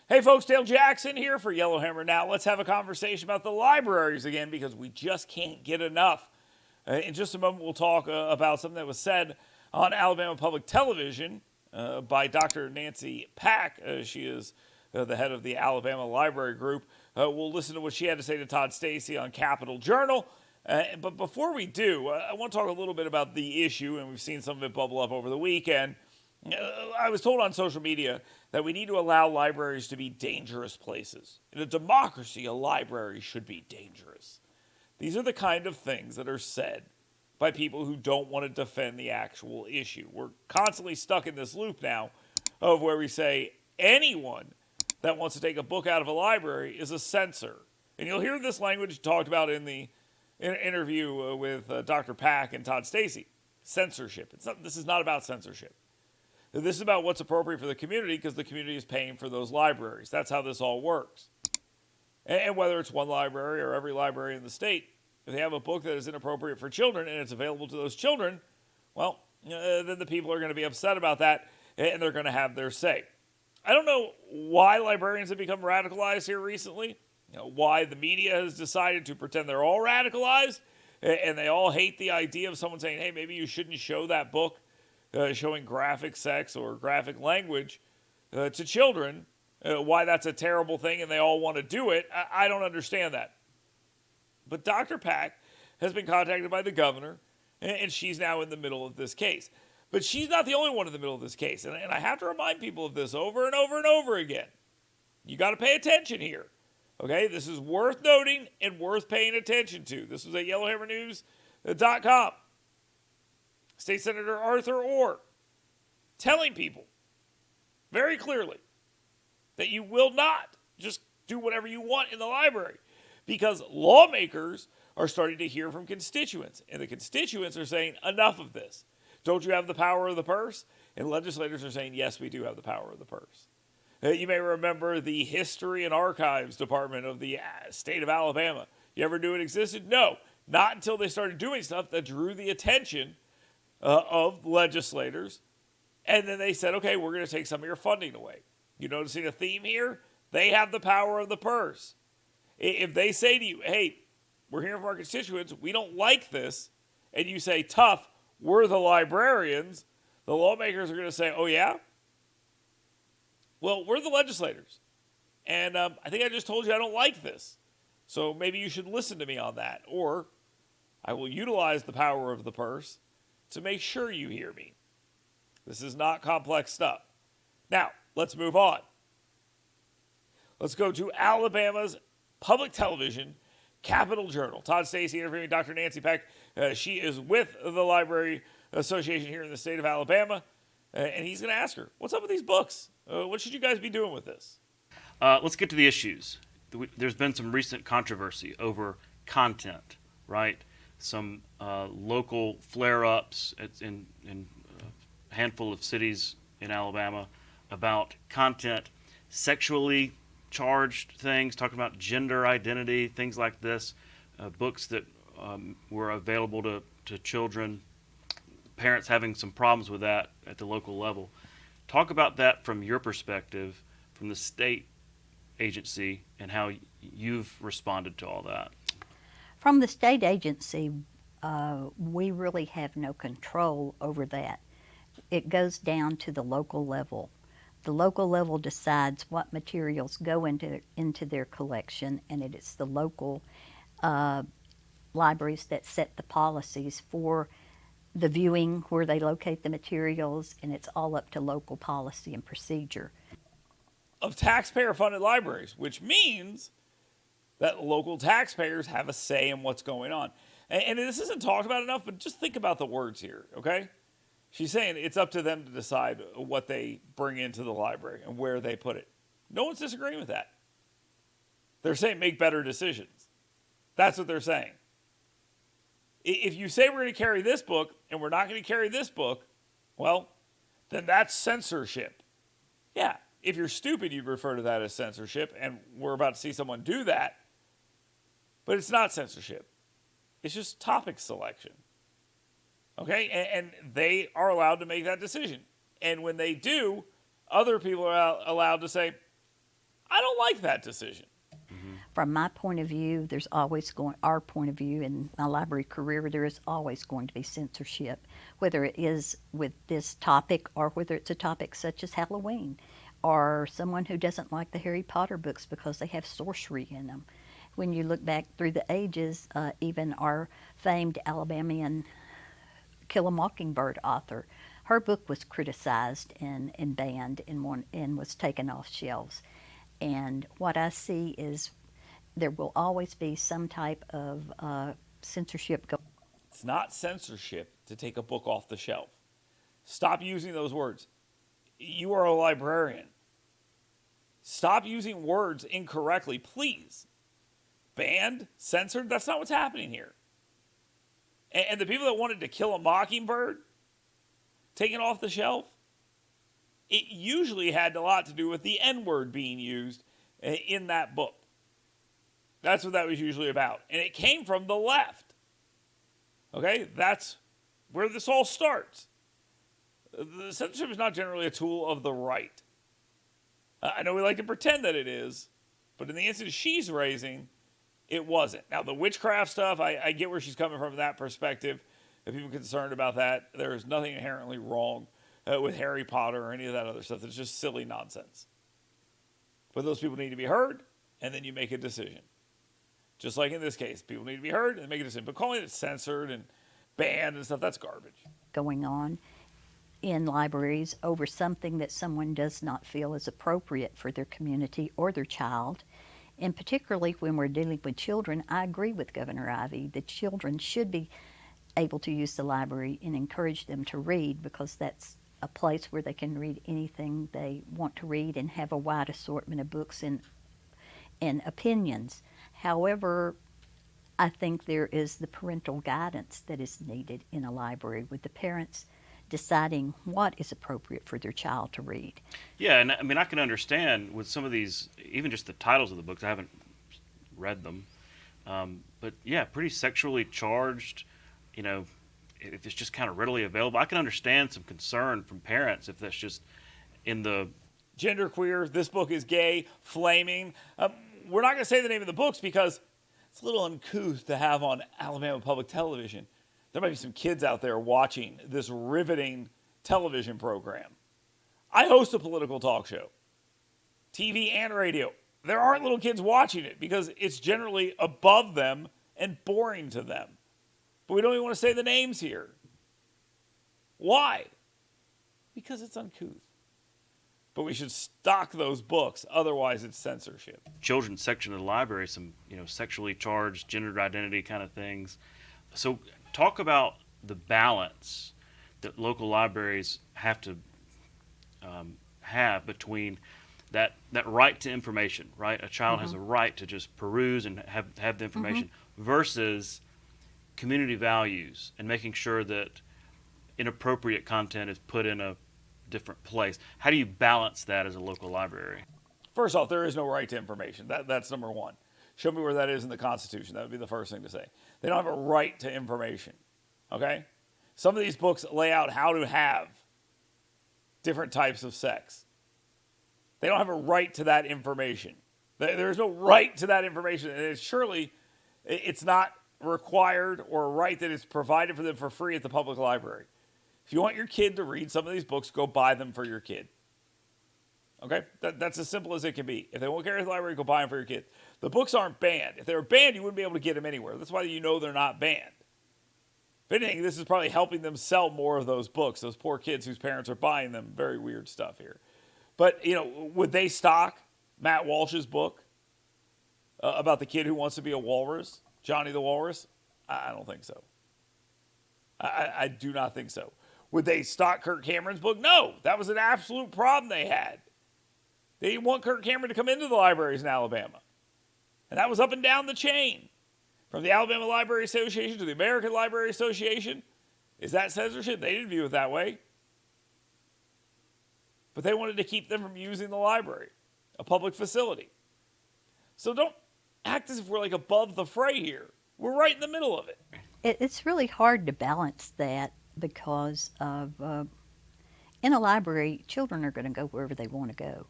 Hey folks, Dale Jackson here for Yellowhammer Now. Let's have a conversation about the libraries again because we just can't get enough. In just a moment, we'll talk about something that was said on Alabama Public Television by Dr. Nancy Pack. She is the head of the Alabama Library Group. We'll listen to what she had to say to Todd Stacy on Capital Journal. But before we do, I want to talk a little bit about the issue, and we've seen some of it bubble up over the weekend. I was told on social media that we need to allow libraries to be dangerous places. In a democracy, a library should be dangerous. These are the kind of things that are said by people who don't want to defend the actual issue. We're constantly stuck in this loop now of where we say anyone that wants to take a book out of a library is a censor. And you'll hear this language talked about in the interview with Dr. Pack and Todd Stacy. Censorship. This is not about censorship. This is about what's appropriate for the community because the community is paying for those libraries. That's how this all works. And whether it's one library or every library in the state, if they have a book that is inappropriate for children and it's available to those children, well, then the people are going to be upset about that and they're going to have their say. I don't know why librarians have become radicalized here recently, why the media has decided to pretend they're all radicalized and they all hate the idea of someone saying, hey, maybe you shouldn't show that book showing graphic sex or graphic language to children, why that's a terrible thing and they all want to do it. I don't understand that. But Dr. Pack has been contacted by the governor, and she's now in the middle of this case. But she's not the only one in the middle of this case. And I have to remind people of this over and over and over again. You got to pay attention here. Okay, this is worth noting and worth paying attention to. This was at YellowhammerNews.com. State Senator Arthur Orr telling people very clearly that you will not just do whatever you want in the library because lawmakers are starting to hear from constituents, and the constituents are saying, enough of this. Don't you have the power of the purse? And legislators are saying, yes, we do have the power of the purse. You may remember the History and Archives Department of the state of Alabama. You ever knew it existed? No, not until they started doing stuff that drew the attention of legislators. And then they said, okay, we're going to take some of your funding away. You noticing a theme here? They have the power of the purse. If they say to you, hey, we're hearing from our constituents, we don't like this, and you say, tough, we're the librarians, the lawmakers are going to say, oh yeah? Well, we're the legislators. And I think I just told you I don't like this. So maybe you should listen to me on that. Or I will utilize the power of the purse to make sure you hear me. This is not complex stuff. Now, let's move on. Let's go to Alabama's public television, Capital Journal. Todd Stacy interviewing Dr. Nancy Peck. She is with the Library Association here in the state of Alabama. And he's going to ask her, what's up with these books? What should you guys be doing with this? Let's get to the issues. There's been some recent controversy over content, right? Some local flare-ups in a handful of cities in Alabama about content, sexually charged things, talking about gender identity, things like this, books that were available to children, parents having some problems with that at the local level. Talk about that from your perspective, from the state agency, and how you've responded to all that. From the state agency, we really have no control over that. It goes down to the local level. The local level decides what materials go into their collection, and it is the local libraries that set the policies for the viewing, where they locate the materials, and it's all up to local policy and procedure. Of taxpayer-funded libraries, which means that local taxpayers have a say in what's going on. And this isn't talked about enough, but just think about the words here, okay? She's saying it's up to them to decide what they bring into the library and where they put it. No one's disagreeing with that. They're saying make better decisions. That's what they're saying. If you say we're going to carry this book and we're not going to carry this book, well, then that's censorship. Yeah, if you're stupid, you'd refer to that as censorship, and we're about to see someone do that. But it's not censorship. It's just topic selection. Okay? And they are allowed to make that decision. And when they do, other people are allowed to say, I don't like that decision. From my point of view, our point of view in my library career, there is always going to be censorship, whether it is with this topic or whether it's a topic such as Halloween, or someone who doesn't like the Harry Potter books because they have sorcery in them. When you look back through the ages, even our famed Alabamian Kill a Mockingbird author, her book was criticized and banned and was taken off shelves. And what I see is there will always be some type of censorship going. It's not censorship to take a book off the shelf. Stop using those words. You are a librarian. Stop using words incorrectly, please. Banned, censored, that's not what's happening here. And the people that wanted to kill a mockingbird, taken off the shelf, it usually had a lot to do with the N-word being used in that book. That's what that was usually about. And it came from the left. Okay? That's where this all starts. The censorship is not generally a tool of the right. I know we like to pretend that it is, but in the instance she's raising, it wasn't. Now, the witchcraft stuff, I get where she's coming from that perspective. If people are concerned about that, there is nothing inherently wrong with Harry Potter or any of that other stuff. It's just silly nonsense. But those people need to be heard, and then you make a decision. Just like in this case, people need to be heard and make a decision. But calling it censored and banned and stuff, that's garbage. Going on in libraries over something that someone does not feel is appropriate for their community or their child. And particularly when we're dealing with children, I agree with Governor Ivey that children should be able to use the library and encourage them to read, because that's a place where they can read anything they want to read and have a wide assortment of books and opinions. However, I think there is the parental guidance that is needed in a library, with the parents deciding what is appropriate for their child to read. Yeah, and I mean, I can understand with some of these, even just the titles of the books. I haven't read them, but yeah, pretty sexually charged. You know, if it's just kind of readily available, I can understand some concern from parents if that's just in the Genderqueer, this book is gay, flaming. We're not going to say the name of the books because it's a little uncouth to have on Alabama Public Television. There might be some kids out there watching this riveting television program. I host a political talk show, TV and radio. There aren't little kids watching it because it's generally above them and boring to them. But we don't even want to say the names here. Why? Because it's uncouth. But we should stock those books, otherwise it's censorship. children's section of the library, some sexually charged, gendered identity kind of things. So talk about the balance that local libraries have to have between that right to information, right? A child has a right to just peruse and have the information versus community values and making sure that inappropriate content is put in a different place. How do you balance that as a local library? First off, there is no right to information. That's number one. Show me where that is in the Constitution. That would be the first thing to say. They don't have a right to information, okay? Some of these books lay out how to have different types of sex. They don't have a right to that information. There's no right to that information, and it's not required or a right that it's provided for them for free at the public library. If you want your kid to read some of these books, go buy them for your kid. Okay? That's as simple as it can be. If they won't carry to the library, go buy them for your kid. The books aren't banned. If they were banned, you wouldn't be able to get them anywhere. That's why they're not banned. If anything, this is probably helping them sell more of those books, those poor kids whose parents are buying them. Very weird stuff here. But, would they stock Matt Walsh's book about the kid who wants to be a walrus, Johnny the Walrus? I don't think so. I do not think so. Would they stock Kirk Cameron's book? No, that was an absolute problem they had. They didn't want Kirk Cameron to come into the libraries in Alabama. And that was up and down the chain. From the Alabama Library Association to the American Library Association. Is that censorship? They didn't view it that way. But they wanted to keep them from using the library, a public facility. So don't act as if we're like above the fray here. We're right in the middle of it. It's really hard to balance that because of in a library, children are going to go wherever they want to go.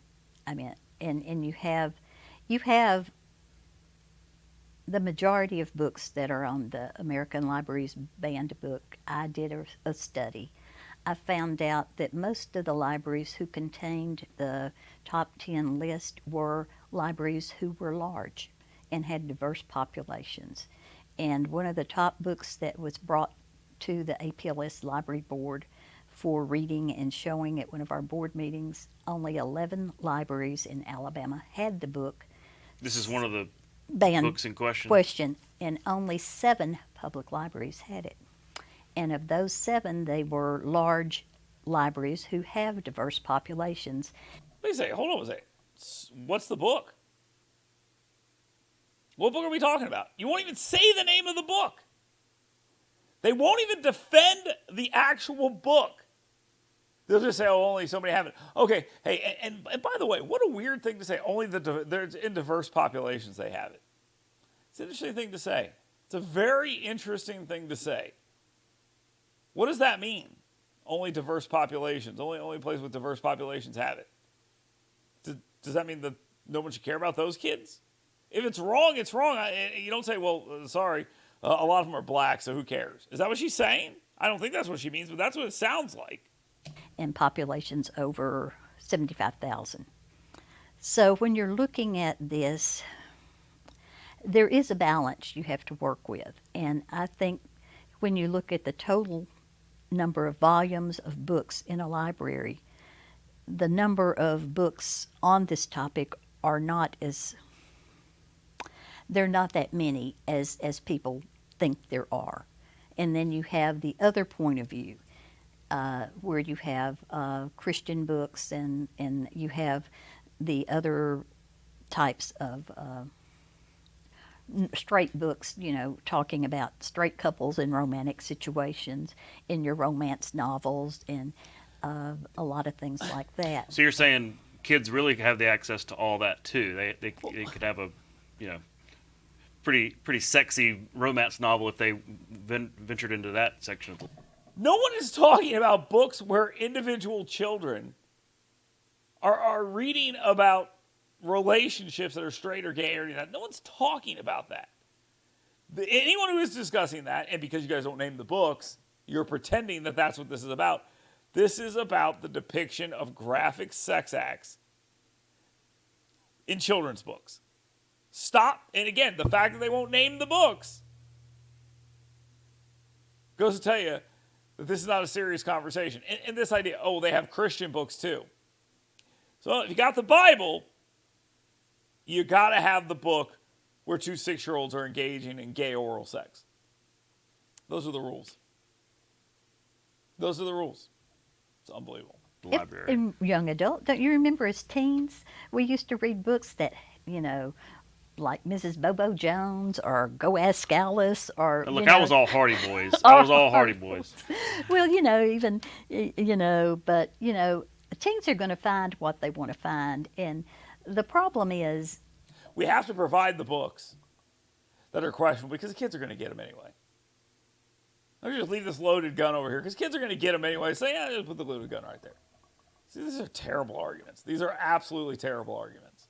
I mean, and you have the majority of books that are on the American Library's banned book. I did a study. I found out that most of the libraries who contained the top 10 list were libraries who were large and had diverse populations. And one of the top books that was brought to the APLS Library Board for reading and showing at one of our board meetings, only 11 libraries in Alabama had the book. This is one of the Banned books in question. and only 7 public libraries had it. And of those 7, they were large libraries who have diverse populations. Wait a second. Hold on a second. What's the book? What book are we talking about? You won't even say the name of the book. They won't even defend the actual book. They'll just say, oh, only so many have it. Okay, hey, and by the way, what a weird thing to say. Only there's in diverse populations they have it. It's an interesting thing to say. It's a very interesting thing to say. What does that mean? Only diverse populations. Only place with diverse populations have it. Does that mean that no one should care about those kids? If it's wrong, it's wrong. You don't say, well, sorry, a lot of them are black, so who cares? Is that what she's saying? I don't think that's what she means, but that's what it sounds like. And populations over 75,000. So when you're looking at this, there is a balance you have to work with. And I think when you look at the total number of volumes of books in a library, the number of books on this topic are not they're not that many as people think there are. And then you have the other point of view, where you have Christian books and you have the other types of straight books, talking about straight couples in romantic situations, in your romance novels, and a lot of things like that. So you're saying kids really have the access to all that too. They could have a, pretty sexy romance novel if they ventured into that section. No one is talking about books where individual children are reading about relationships that are straight or gay or anything like that. No one's talking about that. Anyone who is discussing that, and because you guys don't name the books, you're pretending that that's what this is about. This is about the depiction of graphic sex acts in children's books. Stop. And again, the fact that they won't name the books goes to tell you that this is not a serious conversation. And this idea, oh, they have Christian books too. So if you got the Bible, you got to have the book where 2 6-year-olds are engaging in gay oral sex. Those are the rules. Those are the rules. It's unbelievable. The library. In young adult, don't you remember as teens, we used to read books that, like Mrs. Bobo Jones or Go Ask Alice or... Look, I was all Hardy Boys. I was all Hardy Boys. Well, but teens are going to find what they want to find. And the problem is... we have to provide the books that are questionable because the kids are going to get them anyway. Let me just leave this loaded gun over here because kids are going to get them anyway. So, yeah, just put the loaded gun right there. See, these are terrible arguments. These are absolutely terrible arguments.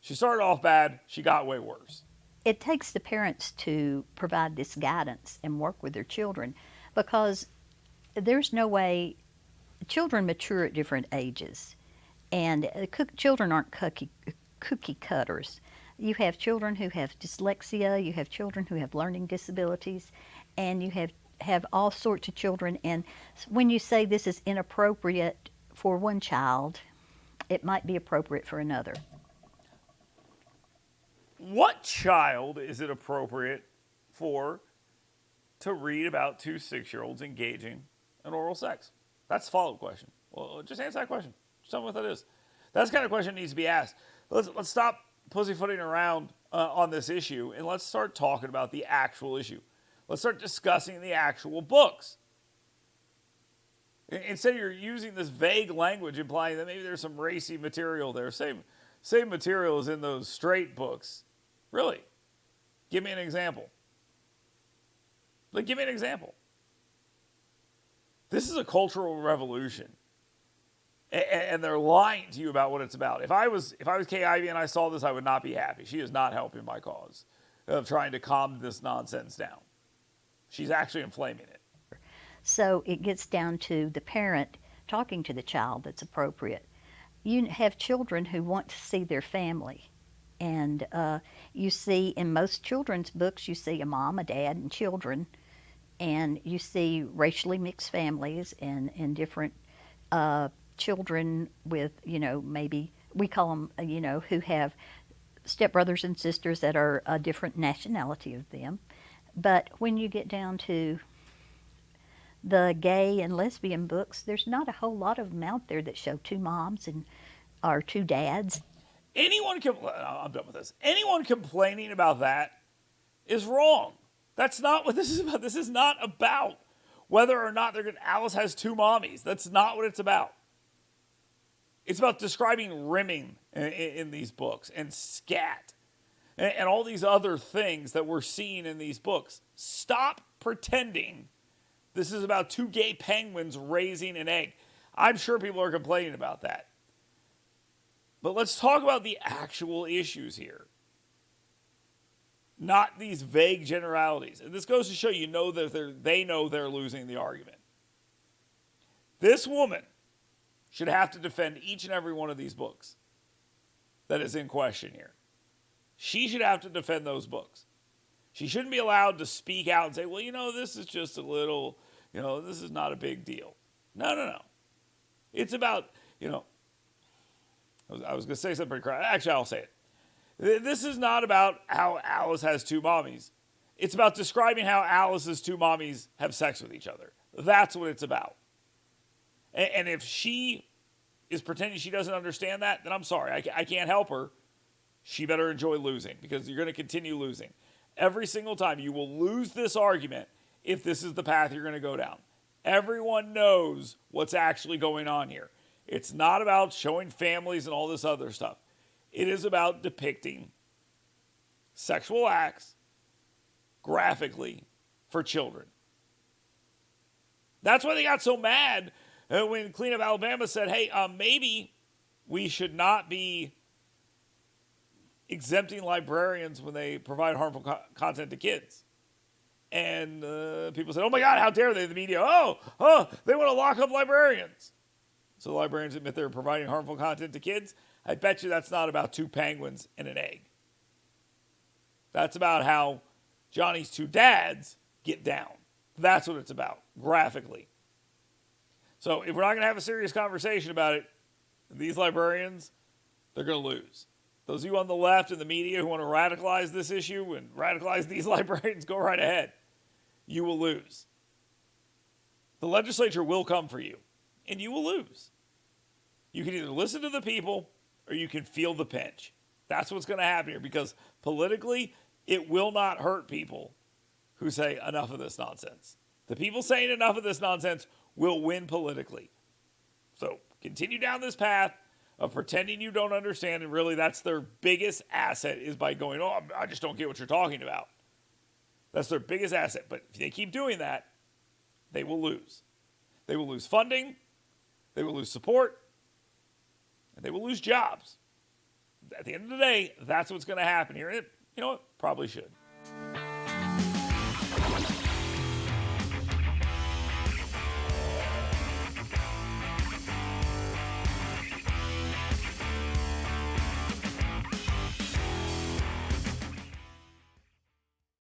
She started off bad. She got way worse. It takes the parents to provide this guidance and work with their children because there's no way children mature at different ages. And children aren't cookie cutters. You have children who have dyslexia, you have children who have learning disabilities, and you have all sorts of children. And when you say this is inappropriate for one child, it might be appropriate for another. What child is it appropriate for to read about 2 6-year-olds engaging in oral sex? That's the follow-up question. Well, just answer that question. Just tell me what that is. That's the kind of question that needs to be asked. Let's stop pussyfooting around on this issue, and let's start talking about the actual issue. Let's start discussing the actual books. Instead, you're using this vague language implying that maybe there's some racy material there. Same material as in those straight books. Really? Give me an example. Give me an example. This is a cultural revolution. and they're lying to you about what it's about. If I was Kay Ivey and I saw this, I would not be happy. She is not helping my cause of trying to calm this nonsense down. She's actually inflaming it. So it gets down to the parent talking to the child that's appropriate. You have children who want to see their family. And you see in most children's books, you see a mom, a dad, and children. And you see racially mixed families and different children with, maybe we call them, who have stepbrothers and sisters that are a different nationality of them. But when you get down to the gay and lesbian books, there's not a whole lot of them out there that show two moms and or two dads. I'm done with this. Anyone complaining about that is wrong. That's not what this is about. This is not about whether or not Alice has two mommies. That's not what it's about. It's about describing rimming in these books and scat and all these other things that we're seeing in these books. Stop pretending this is about two gay penguins raising an egg. I'm sure people are complaining about that. But let's talk about the actual issues here. Not these vague generalities. And this goes to show that they know they're losing the argument. This woman should have to defend each and every one of these books that is in question here. She should have to defend those books. She shouldn't be allowed to speak out and say, well, this is just a little, this is not a big deal. No. It's about, I was going to say something pretty crazy. Actually, I'll say it. This is not about how Alice has two mommies. It's about describing how Alice's two mommies have sex with each other. That's what it's about. And if she is pretending she doesn't understand that, then I'm sorry. I can't help her. She better enjoy losing because you're going to continue losing. Every single time you will lose this argument if this is the path you're going to go down. Everyone knows what's actually going on here. It's not about showing families and all this other stuff. It is about depicting sexual acts graphically for children. That's why they got so mad when Clean Up Alabama said, hey, maybe we should not be exempting librarians when they provide harmful content to kids. And people said, oh my God, how dare they? The media, they want to lock up librarians. So the librarians admit they're providing harmful content to kids. I bet you that's not about two penguins and an egg. That's about how Johnny's two dads get down. That's what it's about, graphically. So if we're not going to have a serious conversation about it, these librarians, they're going to lose. Those of you on the left and the media who want to radicalize this issue and radicalize these librarians, go right ahead. You will lose. The legislature will come for you, and you will lose. You can either listen to the people or you can feel the pinch. That's what's going to happen here because politically, it will not hurt people who say enough of this nonsense. The people saying enough of this nonsense will win politically. So continue down this path of pretending you don't understand, and really that's their biggest asset is by going, I just don't get what you're talking about. That's their biggest asset. But if they keep doing that, they will lose. They will lose funding, they will lose support, and they will lose jobs. At the end of the day, that's what's going to happen here. And you know what? Probably should.